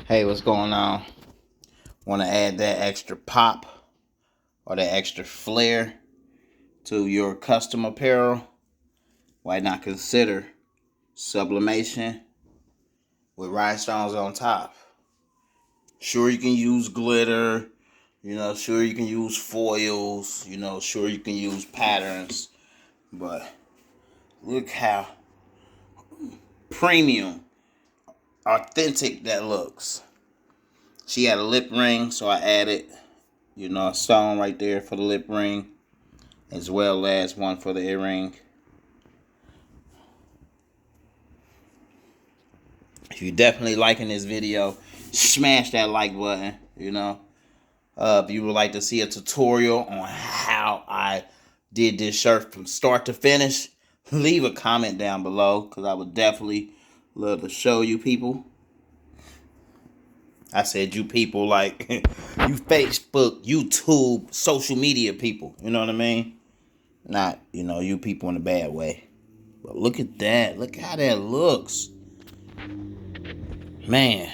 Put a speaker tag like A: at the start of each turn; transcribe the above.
A: Hey, what's going on? Want to add that extra pop or that extra flair to your custom apparel? Why not consider sublimation with rhinestones on top? Sure, you can use glitter, sure you can use foils, sure you can use patterns, but look how premium, authentic that looks. She had a lip ring, so I added, a stone right there for the lip ring, as well as one for the earring. If you're definitely liking this video, smash that like button, If you would like to see a tutorial on how I did this shirt from start to finish, leave a comment down below, because I would definitely love to show you people. I said you people like you Facebook, YouTube, social media people. You know what I mean? Not, you people in a bad way. But look at that. Look how that looks. Man.